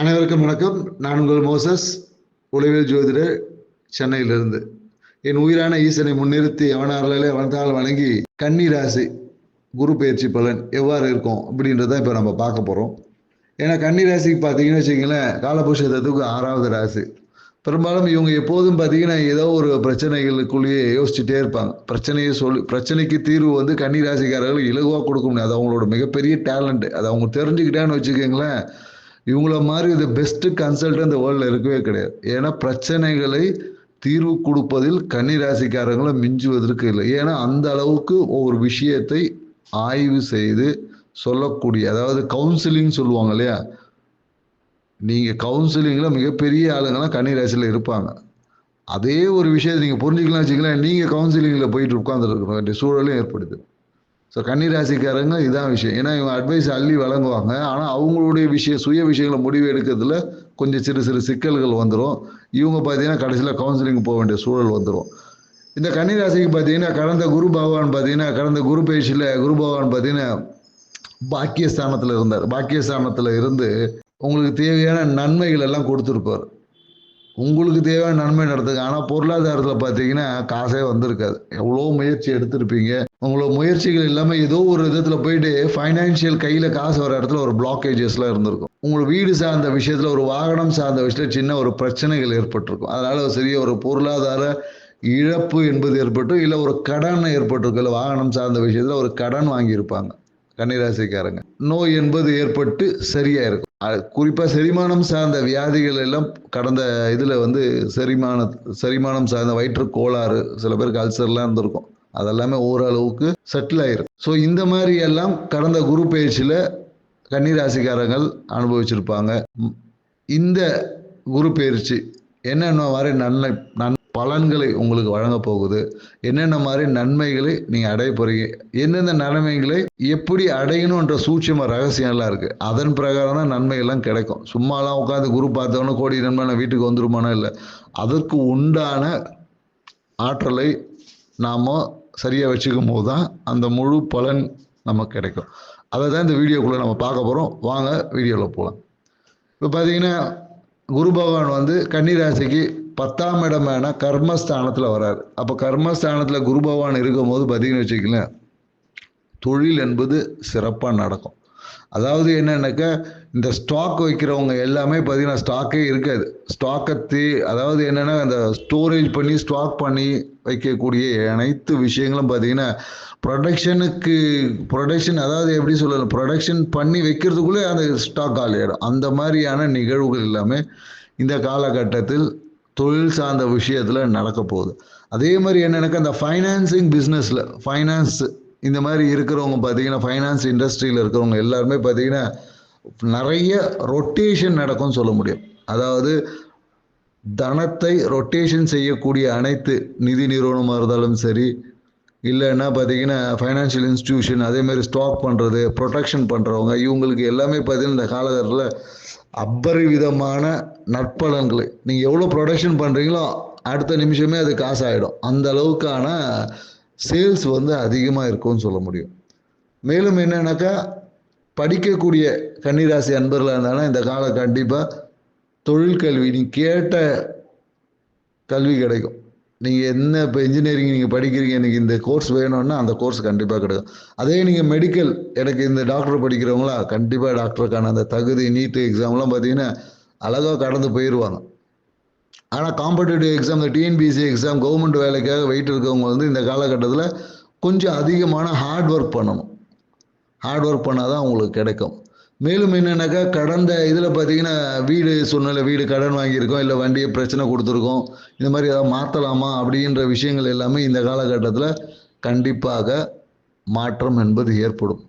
அனைவருக்கும் வணக்கம். நான் உங்கள் மோசஸ், உளவியல் ஜோதிடர், சென்னையிலிருந்து. என் உயிரான ஈசனை முன்னிறுத்தி அவனார்களே அவன்தால் வணங்கி கன்னி ராசி குரு பயிற்சி பலன் எவ்வாறு இருக்கும் அப்படின்றத இப்போ நம்ம பார்க்க போகிறோம். ஏன்னா கன்னி ராசிக்கு பார்த்தீங்கன்னு வச்சுங்களேன், காலபுருஷ தத்துவத்துக்கு 6வது ராசி. பெரும்பாலும் இவங்க எப்போதும் பார்த்தீங்கன்னா ஏதோ ஒரு பிரச்சனைகளுக்குள்ளேயே யோசிச்சுட்டே இருப்பாங்க. பிரச்சனைக்கு தீர்வு வந்து கன்னி ராசிக்காரர்கள் இலகுவாக கொடுக்க முடியாது. அது அவங்களோட மிகப்பெரிய டேலண்ட். அதை அவங்க தெரிஞ்சுக்கிட்டான்னு வச்சுக்கோங்களேன், இவங்கள மாதிரி இது பெஸ்ட் கன்சல்டன்ட் இந்த வேர்ல்டில் இருக்கவே கிடையாது. ஏன்னா பிரச்சனைகளை தீர்வு கொடுப்பதில் கன்னி ராசிக்காரங்களை மிஞ்சுவதற்கு இல்லை. ஏன்னா அந்த அளவுக்கு ஒவ்வொரு விஷயத்தை ஆய்வு செய்து சொல்லக்கூடிய, அதாவது கவுன்சிலிங் சொல்லுவாங்க இல்லையா, நீங்க கவுன்சிலிங்ல மிகப்பெரிய ஆளுங்கெல்லாம் கன்னி ராசியில் இருப்பாங்க. அதே ஒரு விஷயத்தை நீங்க புரிஞ்சுக்கலாம் வச்சுக்கலாம், நீங்க கவுன்சிலிங்ல போயிட்டு உட்கார்ந்துருக்க வேண்டிய சூழலும் ஏற்படுது. ஸோ கன்னி ராசிக்காரங்க இதான் விஷயம். ஏன்னா இவங்க அட்வைஸ் அள்ளி வழங்குவாங்க. ஆனால் அவங்களுடைய சுய விஷயங்களை முடிவு எடுக்கிறதுல கொஞ்சம் சிறு சிறு சிக்கல்கள் வந்துடும். இவங்க பார்த்தீங்கன்னா கடைசியில் கவுன்சிலிங் போக வேண்டிய சூழல் வந்துடும். இந்த கன்னி ராசிக்கு பார்த்தீங்கன்னா கடந்த குரு பயிற்சியில் குரு பகவான் பார்த்தீங்கன்னா பாக்கியஸ்தானத்தில் இருந்தார். பாக்கியஸ்தானத்தில் இருந்து உங்களுக்கு தேவையான நன்மைகள் எல்லாம் கொடுத்துருப்பார். உங்களுக்கு தேவையான நன்மை நடத்துங்க. ஆனால் பொருளாதாரத்தில் பார்த்தீங்கன்னா காசே வந்திருக்காது. எவ்வளோ முயற்சி எடுத்திருப்பீங்க. உங்களோட முயற்சிகள் இல்லாமல் ஏதோ ஒரு விதத்தில் போயிட்டு ஃபைனான்சியல் கையில் காசு வர இடத்துல ஒரு பிளாக்கேஜஸ்லாம் இருந்திருக்கும். உங்களோட வீடு சார்ந்த விஷயத்தில், ஒரு வாகனம் சார்ந்த விஷயத்தில் சின்ன ஒரு பிரச்சனைகள் ஏற்பட்டிருக்கும். அதனால சரியா ஒரு பொருளாதார இழப்பு என்பது ஏற்பட்டு, இல்லை ஒரு கடன் ஏற்பட்டிருக்கும். இல்லை வாகனம் சார்ந்த விஷயத்தில் ஒரு கடன் வாங்கியிருப்பாங்க கன்னிராசிக்காரங்க. நோய் என்பது ஏற்பட்டு சரியா இருக்கும். குறிப்பா செரிமானம் சார்ந்த வியாதிகள் எல்லாம் கடந்த இதுல வந்து செரிமானம் சார்ந்த வயிற்று கோளாறு, சில பேருக்கு அல்சர்லாம் இருந்திருக்கும். அதெல்லாமே ஓரளவுக்கு செட்டில் ஆயிரும். ஸோ இந்த மாதிரி எல்லாம் கடந்த குரு பயிற்சியில கன்னிராசிக்காரங்கள் அனுபவிச்சிருப்பாங்க. இந்த குரு பயிற்சி என்னென்ன மாதிரி பலன்களை உங்களுக்கு வழங்க போகுது, என்னென்ன மாதிரி நன்மைகளை நீங்க அடைய போறீங்க, எந்தெந்த நன்மைகளை எப்படி அடையணும்ன்ற சூட்சம ரகசியம் எல்லாம் இருக்கு. அதன் பிரகாரம் தான் நன்மை எல்லாம் கிடைக்கும். சும்மாலாம் உட்காந்து குரு பார்த்தவொன்னு கோடி நன்மை வீட்டுக்கு வந்துருமானோ இல்லை. அதற்கு உண்டான ஆற்றலை நாம சரியா வச்சுக்கும் போது தான் அந்த முழு பலன் நமக்கு கிடைக்கும். அதை தான் இந்த வீடியோக்குள்ள நம்ம பார்க்க போறோம். வாங்க வீடியோவில் போகலாம். இப்போ பார்த்தீங்கன்னா குரு பகவான் வந்து கன்னிராசிக்கு 10ஆம் இடமான கர்மஸ்தானத்தில் வராரு. அப்போ கர்மஸ்தானத்தில் குரு பகவான் இருக்கும் போது பார்த்தீங்கன்னு வச்சுக்கலாம், தொழில் என்பது சிறப்பாக நடக்கும். அதாவது என்னன்னாக்கா, இந்த ஸ்டாக் வைக்கிறவங்க எல்லாமே பார்த்தீங்கன்னா ஸ்டாக்கே இருக்காது. அதாவது என்னன்னா, அந்த ஸ்டோரேஜ் பண்ணி ஸ்டாக் பண்ணி வைக்கக்கூடிய அனைத்து விஷயங்களும் பார்த்தீங்கன்னா ப்ரொடக்ஷன், அதாவது எப்படி சொல்லலாம், ப்ரொடக்ஷன் பண்ணி வைக்கிறதுக்குள்ளே அந்த ஸ்டாக் ஆகிடும். அந்த மாதிரியான நிகழ்வுகள் எல்லாமே இந்த காலகட்டத்தில் தொழில் சார்ந்த விஷயத்தில் நடக்க போகுது. அதே மாதிரி என்னன்னாக்கா, அந்த ஃபைனான்சிங் பிஸ்னஸில் இந்த மாதிரி இருக்கிறவங்க பார்த்தீங்கன்னா, ஃபைனான்ஸ் இண்டஸ்ட்ரியில் இருக்கிறவங்க எல்லாருமே பார்த்தீங்கன்னா நிறைய ரொட்டேஷன் நடக்கும்னு சொல்ல முடியும். அதாவது தனத்தை ரொட்டேஷன் செய்யக்கூடிய அனைத்து நிதி நிறுவனமாக இருந்தாலும் சரி, இல்லைன்னா பார்த்தீங்கன்னா ஃபைனான்சியல் இன்ஸ்டிடியூஷன், அதே மாதிரி ஸ்டாக் பண்ணுறது, ப்ரொடெக்ஷன் பண்ணுறவங்க, இவங்களுக்கு எல்லாமே பார்த்தீங்கன்னா இந்த காலகட்டத்தில் அபரிவிதமான நற்பலன்களை, நீங்கள் எவ்வளோ ப்ரொடக்ஷன் பண்ணுறீங்களோ அடுத்த நிமிஷமே அது காசு ஆகிடும். அந்த அளவுக்கான சேல்ஸ் வந்து அதிகமாக இருக்கும்னு சொல்ல முடியும். மேலும் என்னன்னாக்கா, படிக்கக்கூடிய கன்னிராசி அன்பர்களாக இருந்தாலும் இந்த காலம் கண்டிப்பாக தொழில் கல்வி, நீங்கள் கேட்ட கல்வி கிடைக்கும். நீங்கள் என்ன இப்போ இன்ஜினியரிங் நீங்கள் படிக்கிறீங்க, எனக்கு இந்த கோர்ஸ் வேணும்னா அந்த கோர்ஸ் கண்டிப்பாக கிடைக்கும். அதே நீங்கள் மெடிக்கல், எனக்கு இந்த டாக்டர் படிக்கிறவங்களா கண்டிப்பாக டாக்டருக்கான அந்த தகுதி, நீட்டு எக்ஸாம்லாம் பார்த்தீங்கன்னா அழகாக கடந்து போயிடுவாங்க. ஆனால் காம்படிட்டிவ் எக்ஸாம், இந்த டிஎன்பிஎஸ்சி எக்ஸாம், கவர்மெண்ட் வேலைக்காக வெயிட் இருக்கவங்க வந்து இந்த காலகட்டத்தில் கொஞ்சம் அதிகமான ஹார்ட் ஒர்க் பண்ணணும். ஹார்ட் ஒர்க் பண்ணால் தான் உங்களுக்கு கிடைக்கும். மேலும் என்னென்னாக்கா, கடந்த இதில் பார்த்தீங்கன்னா வீடு கடன் வாங்கியிருக்கோம், இல்லை வண்டியை பிரச்சனை கொடுத்துருக்கோம், இந்த மாதிரி ஏதாவது மாற்றலாமா அப்படின்ற விஷயங்கள் எல்லாமே இந்த காலகட்டத்தில் கண்டிப்பாக மாற்றம் என்பது ஏற்படும்.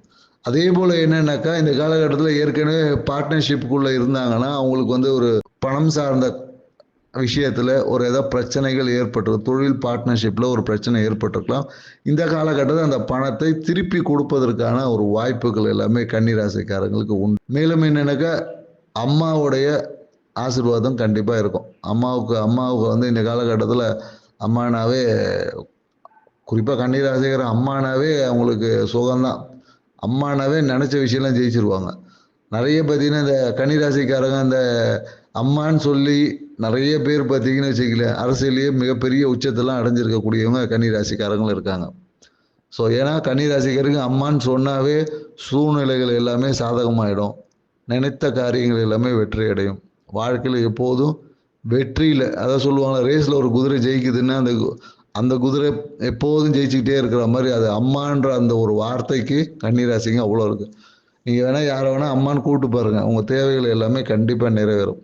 அதே போல் என்னென்னாக்கா, இந்த காலகட்டத்தில் ஏற்கனவே பார்ட்னர்ஷிப்புக்குள்ளே இருந்தாங்கன்னா அவங்களுக்கு வந்து ஒரு பணம் சார்ந்த விஷயத்தில் ஒரு ஏதாவது பிரச்சனைகள் ஏற்பட்டிருக்கும். தொழில் பார்ட்னர்ஷிப்பில் ஒரு பிரச்சனை ஏற்பட்டிருக்கலாம். இந்த காலகட்டத்தில் அந்த பணத்தை திருப்பி கொடுப்பதற்கான ஒரு வாய்ப்புகள் எல்லாமே கன்னிராசிக்காரங்களுக்கு உண்டு. மேலும் என்னன்னாக்கா, அம்மாவுடைய ஆசீர்வாதம் கண்டிப்பாக இருக்கும். அம்மாவுக்கு வந்து இந்த காலகட்டத்தில் அம்மானாவே, குறிப்பாக கன்னிராசிக்கார அம்மானாவே அவங்களுக்கு சுகம்தான். அம்மானாவே நினச்ச விஷயம்லாம் ஜெயிச்சிருவாங்க. நிறைய பார்த்தீங்கன்னா இந்த கன்னிராசிக்காரங்க அந்த அம்மான்னு சொல்லி நிறைய பேர் பார்த்தீங்கன்னு வச்சுக்கல அரசியலேயே மிகப்பெரிய உச்சத்தெல்லாம் அடைஞ்சிருக்கக்கூடியவங்க கன்னிராசிக்காரங்களும் இருக்காங்க. ஸோ ஏன்னா கன்னிராசிக்காரங்க அம்மான்னு சொன்னாவே சூழ்நிலைகள் எல்லாமே சாதகமாயிடும், நினைத்த காரியங்கள் எல்லாமே வெற்றி அடையும். வாழ்க்கையில் எப்போதும் வெற்றியில் அதான் சொல்லுவாங்க, ரேஸில் ஒரு குதிரை ஜெயிக்குதுன்னா அந்த அந்த குதிரை எப்போதும் ஜெயிச்சுக்கிட்டே இருக்கிற மாதிரி அது அம்மான்ற அந்த ஒரு வார்த்தைக்கு கன்னிராசிங்க அவ்வளோ இருக்குது. நீங்கள் வேணால் யாரை வேணால் அம்மான்னு கூப்பிட்டு பாருங்கள், உங்கள் தேவைகள் எல்லாமே கண்டிப்பாக நிறைவேறும்.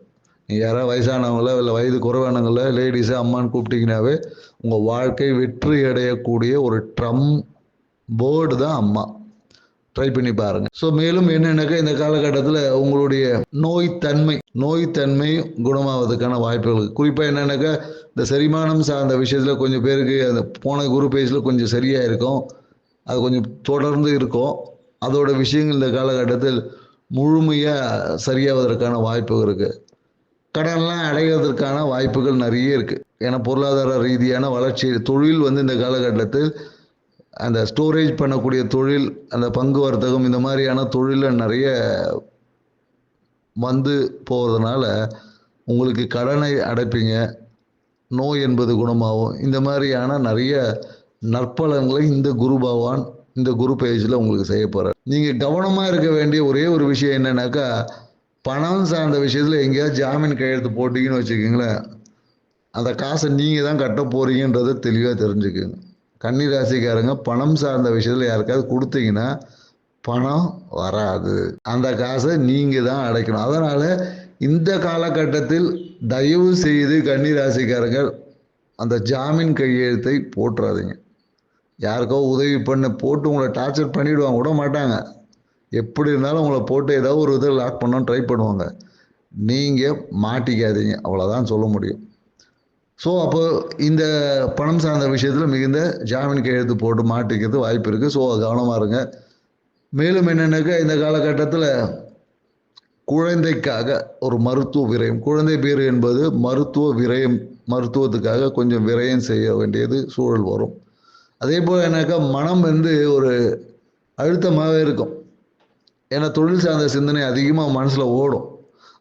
நீங்கள் யாராவது வயசானவங்கள இல்லை வயது குறைவானவங்கள லேடிஸை அம்மான்னு கூப்பிட்டீங்கன்னாவே உங்கள் வாழ்க்கை வெற்றி அடையக்கூடிய ஒரு போர்டு தான் அம்மா. ட்ரை பண்ணி பாருங்க. ஸோ மேலும் என்னென்னாக்கா இந்த காலகட்டத்தில் உங்களுடைய நோய்த்தன்மை குணமாவதுக்கான வாய்ப்புகள் குறிப்பாக என்னென்னாக்கா இந்த செரிமானம் சார்ந்த விஷயத்தில் கொஞ்சம் பேருக்கு அந்த போன குரு பேஜில் கொஞ்சம் சரியாக இருக்கும், அது கொஞ்சம் தொடர்ந்து இருக்கும். அதோட விஷயங்கள் இந்த காலகட்டத்தில் முழுமையாக சரியாவதற்கான வாய்ப்புகள் இருக்குது. கடன்லாம் அடைவதற்கான வாய்ப்புகள் நிறைய இருக்குது. ஏன்னா பொருளாதார ரீதியான வளர்ச்சி தொழில் இந்த காலகட்டத்தில் அந்த ஸ்டோரேஜ் பண்ணக்கூடிய தொழில், அந்த பங்கு வர்த்தகம், இந்த மாதிரியான தொழிலில் நிறைய போகிறதுனால உங்களுக்கு கடனை அடைப்பீங்க, நோய் என்பது குணமாகும். இந்த மாதிரியான நிறைய நற்பலன்களை இந்த குரு பகவான் இந்த குரு பேஜில் உங்களுக்கு செய்ய போகிறார். நீங்கள் கவனமாக இருக்க வேண்டிய ஒரே ஒரு விஷயம் என்னன்னாக்கா, பணம் சார்ந்த விஷயத்தில் எங்கேயாவது ஜாமீன் கையெழுத்து போட்டிங்கன்னு வச்சுக்கோங்களேன், அந்த காசை நீங்கள் தான் கட்ட போகிறீங்கன்றதை தெளிவாக தெரிஞ்சுக்குங்க. கன்னிராசிக்காரங்க பணம் சார்ந்த விஷயத்தில் யாருக்காவது கொடுத்தீங்கன்னா பணம் வராது, அந்த காசை நீங்கள் தான் அடைக்கணும். அதனால் இந்த காலகட்டத்தில் தயவு செய்து கன்னிராசிக்காரங்க அந்த ஜாமீன் கையெழுத்தை போட்டுறாதீங்க. யாருக்கோ உதவி பண்ண போட்டு உங்களை டார்ச்சர் பண்ணிவிடுவாங்க, விட மாட்டாங்க. எப்படி இருந்தாலும் உங்களை போட்டு ஏதாவது ஒரு இதை லாக் பண்ண ட்ரை பண்ணுவாங்க. நீங்கள் மாட்டிக்காதீங்க, அவ்வளோதான் சொல்ல முடியும். ஸோ அப்போ இந்த பணம் சார்ந்த விஷயத்தில் மிகுந்த ஜாமீன் கையெழுத்து போட்டு மாட்டிக்கிறது வாய்ப்பு இருக்குது. ஸோ கவனமாக இருங்க. மேலும் என்னென்னாக்கா இந்த காலகட்டத்தில் குழந்தைக்காக ஒரு மருத்துவ விரயம், குழந்தை பேர் என்பது மருத்துவ விரயம், மருத்துவத்துக்காக கொஞ்சம் விரயம் செய்ய வேண்டியது சூழல் வரும். அதே போல் என்னக்கா மனம் ஒரு அழுத்தமாகவே இருக்கும். ஏன்னா தொழில் சார்ந்த சிந்தனை அதிகமாக மனசில் ஓடும்.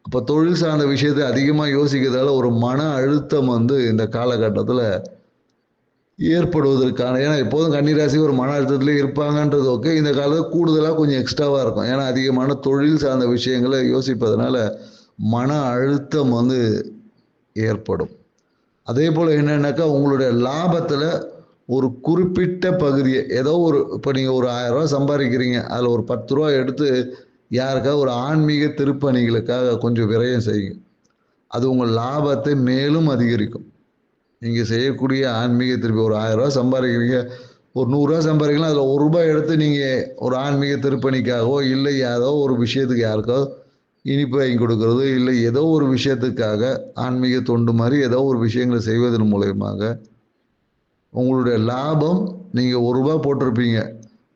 அப்போ தொழில் சார்ந்த விஷயத்தை அதிகமாக யோசிக்கிறதால ஒரு மன அழுத்தம் இந்த காலகட்டத்தில் ஏற்படுவதற்கான, ஏன்னா எப்போதும் கன்னிராசி ஒரு மன அழுத்தத்திலே இருப்பாங்கன்றது ஓகே, இந்த காலத்தில் கூடுதலாக கொஞ்சம் எக்ஸ்ட்ராவாக இருக்கும். ஏன்னா அதிகமான தொழில் சார்ந்த விஷயங்களை யோசிப்பதனால மன அழுத்தம் ஏற்படும். அதே போல் என்னென்னாக்கா உங்களுடைய லாபத்தில் ஒரு குறிப்பிட்ட பகுதியை ஏதோ இப்போ நீங்கள் ஒரு 1000 ரூபா சம்பாதிக்கிறீங்க, அதில் ஒரு 10 ரூபா எடுத்து யாருக்காவது ஒரு ஆன்மீக திருப்பணிகளுக்காக கொஞ்சம் விரயம் செய்யுங்க. அது உங்கள் லாபத்தை மேலும் அதிகரிக்கும். நீங்கள் செய்யக்கூடிய ஆன்மீக திருப்பி ஒரு 1000 ரூபா சம்பாதிக்கிறீங்க, ஒரு 100 ரூபா சம்பாதிக்கலாம், அதில் 1 ரூபாய் எடுத்து நீங்கள் ஒரு ஆன்மீக திருப்பணிக்காகவோ இல்லை ஏதோ ஒரு விஷயத்துக்கு யாருக்காவது இனிப்பு வாங்கி கொடுக்கறதோ இல்லை ஏதோ ஒரு விஷயத்துக்காக ஆன்மீக தொண்டு மாதிரி ஏதோ ஒரு விஷயங்களை செய்வதன் மூலயமாக உங்களுடைய லாபம், நீங்கள் 1 ரூபா போட்டிருப்பீங்க,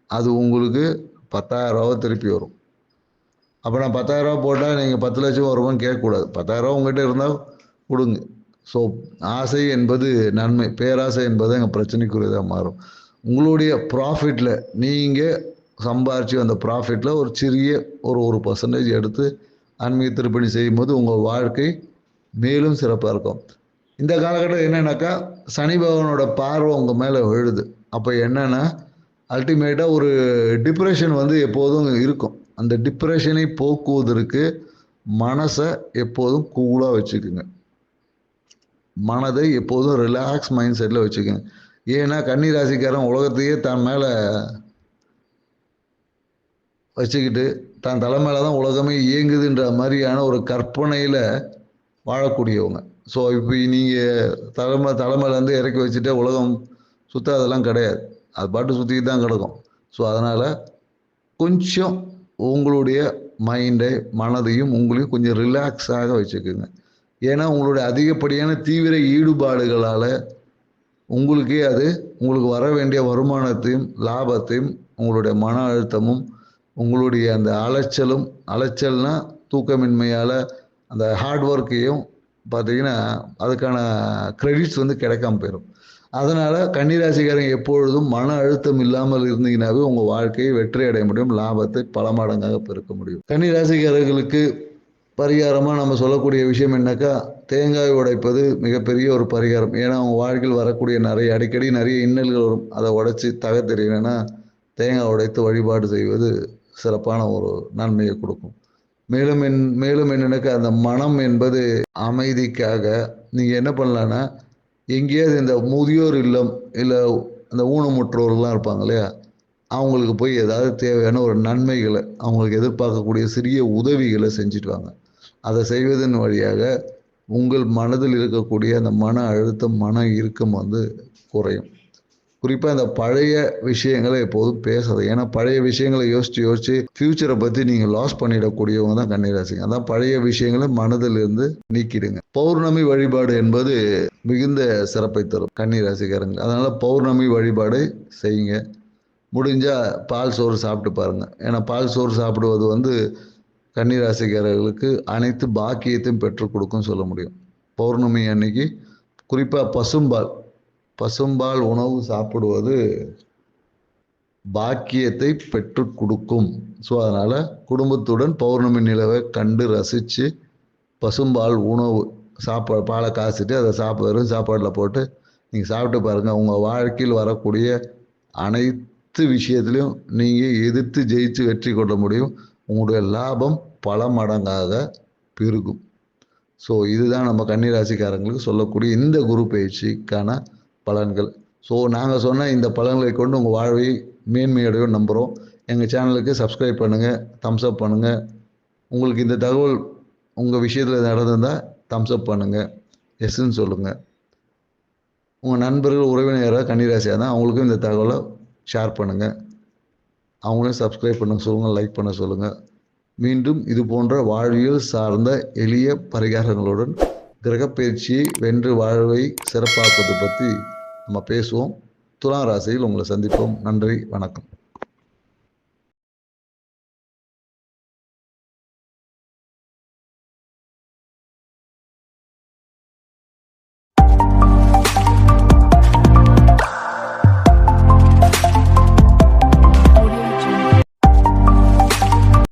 அது உங்களுக்கு 10,000 ரூபா திருப்பி வரும். அப்போ நான் 10,000 ரூபா போட்டால் நீங்கள் 10 லட்சம் வருமானு கேட்கக்கூடாது. 10,000 ரூபா உங்கள்கிட்ட இருந்தால் கொடுங்க. ஸோ ஆசை என்பது நன்மை, பேராசை என்பது எங்கள் பிரச்சனைக்குரியதாக மாறும். உங்களுடைய ப்ராஃபிட்டில் நீங்கள் சம்பாரித்து அந்த ப்ராஃபிட்டில் ஒரு சிறிய ஒரு 1% எடுத்து ஆன்மீக திருப்பணி செய்யும்போது உங்கள் வாழ்க்கை மேலும் சிறப்பாக இருக்கும். இந்த காலகட்டம் என்னன்னாக்கா சனி பகவானோட பார்வை உங்கள் மேலே விழுது. அப்போ என்னன்னா அல்டிமேட்டாக ஒரு டிப்ரெஷன் எப்போதும் இருக்கும். அந்த டிப்ரெஷனை போக்குவதற்கு மனசை எப்போதும் கூலாக வச்சுக்குங்க. மனதை எப்போதும் ரிலாக்ஸ் மைண்ட் செட்டில் வச்சுக்கோங்க. ஏன்னா கன்னிராசிக்காரன் உலகத்தையே தான் மேலே வச்சுக்கிட்டு தான் தலை மேலே தான் உலகமே இயங்குதுன்ற மாதிரியான ஒரு கற்பனையில் வாழக்கூடியவங்க. ஸோ இப்போ நீங்கள் தலைமையிலேருந்து இறக்கி வச்சுட்டே உலகம் சுற்றாதெல்லாம் கிடையாது, அது பாட்டு சுற்றிக்கிட்டு தான் கிடக்கும். ஸோ அதனால் கொஞ்சம் உங்களுடைய மைண்டை மனதையும் உங்களையும் கொஞ்சம் ரிலாக்ஸாக வச்சுக்கோங்க. ஏன்னா உங்களுடைய அதிகப்படியான தீவிர ஈடுபாடுகளால் உங்களுக்கே உங்களுக்கு வர வேண்டிய வருமானத்தையும் லாபத்தையும் உங்களுடைய மன அழுத்தமும் உங்களுடைய அந்த அலைச்சல்னா தூக்கமின்மையால் அந்த ஹார்ட் ஒர்க்கையும் பார்த்தீங்கன்னா அதுக்கான கிரெடிட்ஸ் கிடைக்காம போயிடும். அதனால கன்னிராசிக்காரங்க எப்பொழுதும் மன அழுத்தம் இல்லாமல் இருந்தீங்கன்னாவே உங்க வாழ்க்கையை வெற்றி அடைய முடியும், லாபத்தை பல மடங்காக பெருக்க முடியும். கன்னிராசிக்காரர்களுக்கு பரிகாரமா நம்ம சொல்லக்கூடிய விஷயம் என்னக்கா, தேங்காய் உடைப்பது மிகப்பெரிய ஒரு பரிகாரம். ஏன்னா அவங்க வாழ்க்கையில் வரக்கூடிய அடிக்கடி நிறைய இன்னல்கள் வரும். அதை உடைச்சி தகர்த்தெறியணும்னா தேங்காய் உடைத்து வழிபாடு செய்வது சிறப்பான ஒரு நன்மையை கொடுக்கும். மேலும் என்னன்னாக்கா, அந்த மனம் என்பது அமைதிக்காக நீங்க என்ன பண்ணலான்னா, எங்கேயாவது இந்த முதியோர் இல்லம் இல்லை அந்த ஊனமுற்றோர்கள்லாம் இருப்பாங்க இல்லையா, அவங்களுக்கு போய் ஏதாவது தேவையான ஒரு நன்மைகளை, அவங்களுக்கு எதிர்பார்க்கக்கூடிய சிறிய உதவிகளை செஞ்சுட்டு வாங்க. அதை செய்வதன் வழியாக உங்கள் மனதில் இருக்கக்கூடிய அந்த மன அழுத்தம், மன இறுக்கம் குறையும். குறிப்பாக இந்த பழைய விஷயங்களை எப்போதும் பேசாது. ஏன்னா பழைய விஷயங்களை யோசிச்சு ஃபியூச்சரை பற்றி நீங்கள் லாஸ் பண்ணிடக்கூடியவங்க தான் கன்னிராசிங்க. அதான் பழைய விஷயங்களை மனதிலிருந்து நீக்கிடுங்க. பௌர்ணமி வழிபாடு என்பது மிகுந்த சிறப்பை தரும் கன்னிராசிக்காரங்க. அதனால பௌர்ணமி வழிபாடு செய்யுங்க. முடிஞ்சால் பால் சோறு சாப்பிட்டு பாருங்க. ஏன்னா பால் சோறு சாப்பிடுவது கன்னிராசிக்காரர்களுக்கு அனைத்து பாக்கியத்தையும் பெற்றுக் கொடுக்கும் சொல்ல முடியும். பௌர்ணமி அன்னைக்கு குறிப்பாக பசும்பால் உணவு சாப்பிடுவது பாக்கியத்தை பெற்றுக் கொடுக்கும். ஸோ அதனால குடும்பத்துடன் பௌர்ணமி நிலவை கண்டு ரசித்து பசும்பால் உணவு பாலை காய்ச்சிட்டு அதை வெறும் சாப்பாட்டில் போட்டு நீங்கள் சாப்பிட்டு பாருங்கள். உங்கள் வாழ்க்கையில் வரக்கூடிய அனைத்து விஷயத்துலையும் நீங்கள் எதிர்த்து ஜெயிச்சு வெற்றி கொள்ள முடியும். உங்களுடைய லாபம் பல மடங்காக பெருகும். ஸோ இதுதான் நம்ம கன்னிராசிக்காரங்களுக்கு சொல்லக்கூடிய இந்த குரு பயிற்சிக்கான பலன்கள். ஸோ நாங்கள் சொன்ன இந்த பலன்களை கொண்டு உங்கள் வாழ்வை மேன்மையடையும் நம்புகிறோம். எங்கள் சேனலுக்கு சப்ஸ்கிரைப் பண்ணுங்கள், தம்ஸ்அப் பண்ணுங்கள். உங்களுக்கு இந்த தகவல் உங்கள் விஷயத்தில் நடந்திருந்தால் தம்ஸ்அப் பண்ணுங்கள், எஸ்ன்னு சொல்லுங்கள். உங்கள் நண்பர்கள் உறவினராக கன்னிராசியாக தான் அவங்களுக்கும் இந்த தகவலை ஷேர் பண்ணுங்கள். அவங்களையும் சப்ஸ்கிரைப் பண்ண சொல்லுங்கள், லைக் பண்ண சொல்லுங்கள். மீண்டும் இது போன்ற வாழ்வியல் சார்ந்த எளிய பரிகாரங்களுடன் கிரகப்பயிற்சியை வென்று வாழ்வை சிறப்பாக்குவது பற்றி நம்ம பேசுவோம். துலா ராசியில் உங்களை சந்திப்போம். நன்றி, வணக்கம்.